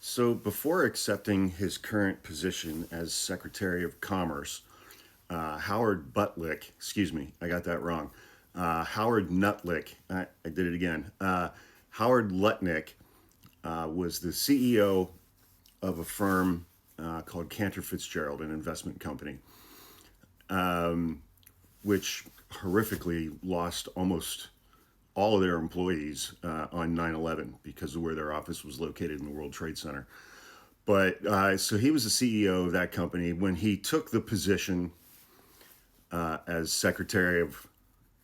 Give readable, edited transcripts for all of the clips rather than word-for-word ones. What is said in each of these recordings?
So before accepting his current position as Secretary of Commerce, Howard Butlick, excuse me, I got that wrong. Howard Nutlick, I did it again. Howard Lutnick was the CEO of a firm called Cantor Fitzgerald, an investment company, which horrifically lost almost all of their employees on 9/11 because of where their office was located in the World Trade Center. But so he was the CEO of that company. When he took the position as Secretary of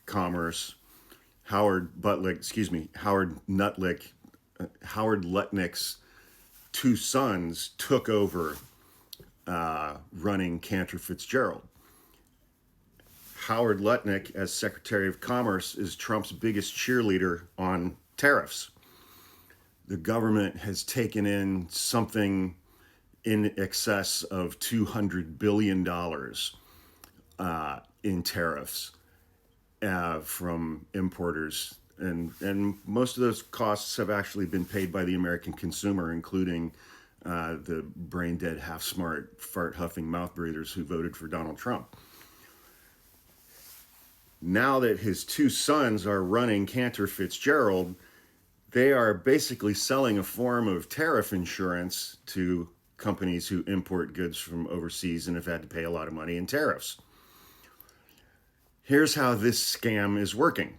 Commerce, Howard Lutnick's two sons took over running Cantor Fitzgerald. Howard Lutnick, as Secretary of Commerce, is Trump's biggest cheerleader on tariffs. The government has taken in something in excess of $200 billion in tariffs from importers. And most of those costs have actually been paid by the American consumer, including the brain-dead, half-smart, fart-huffing mouth breathers who voted for Donald Trump. Now that his two sons are running Cantor Fitzgerald, they are basically selling a form of tariff insurance to companies who import goods from overseas and have had to pay a lot of money in tariffs. Here's how this scam is working.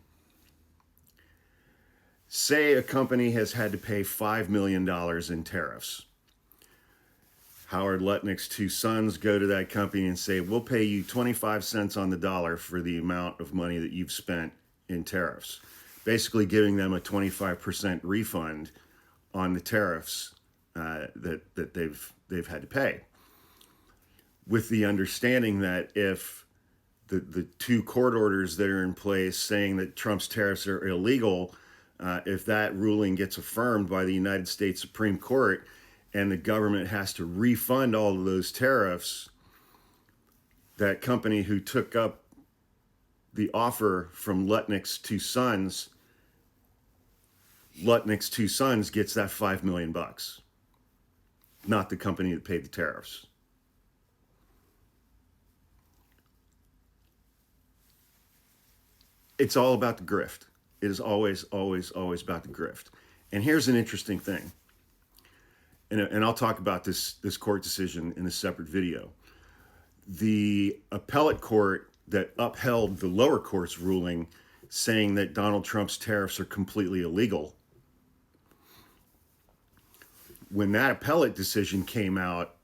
Say a company has had to pay $5 million in tariffs. Howard Lutnick's two sons go to that company and say, we'll pay you 25 cents on the dollar for the amount of money that you've spent in tariffs, basically giving them a 25% refund on the tariffs that they've had to pay, with the understanding that if the two court orders that are in place saying that Trump's tariffs are illegal, if that ruling gets affirmed by the United States Supreme Court and the government has to refund all of those tariffs, that company who took up the offer from Lutnick's two sons gets that $5 million, not the company that paid the tariffs. It's all about the grift. It is always, always, always about the grift. And here's an interesting thing. And I'll talk about this court decision in a separate video. The appellate court that upheld the lower court's ruling saying that Donald Trump's tariffs are completely illegal, when that appellate decision came out,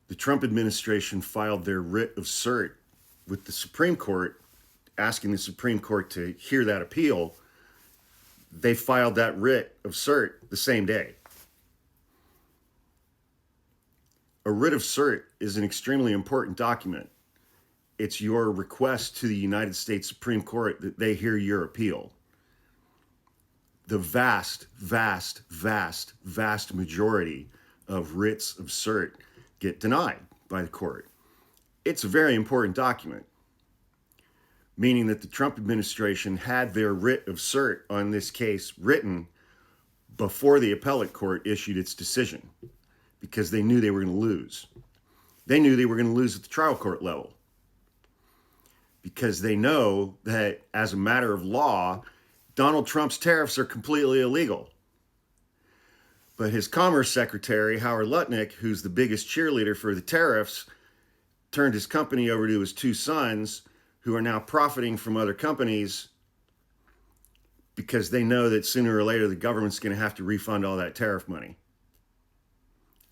the Trump administration filed their writ of cert with the Supreme Court, asking the Supreme Court to hear that appeal. They filed that writ of cert the same day. A writ of cert is an extremely important document. It's your request to the United States Supreme Court that they hear your appeal. The vast, vast, vast, vast majority of writs of cert get denied by the court. It's a very important document, meaning that the Trump administration had their writ of cert on this case written before the appellate court issued its decision, because they knew they were going to lose. They knew they were going to lose at the trial court level, because they know that as a matter of law, Donald Trump's tariffs are completely illegal. But his Commerce Secretary, Howard Lutnick, who's the biggest cheerleader for the tariffs, turned his company over to his two sons, who are now profiting from other companies, because they know that sooner or later the government's going to have to refund all that tariff money.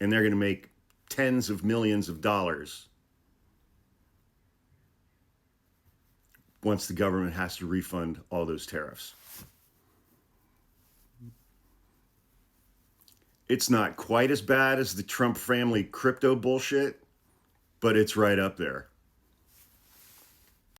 And they're going to make tens of millions of dollars once the government has to refund all those tariffs. It's not quite as bad as the Trump family crypto bullshit, but it's right up there.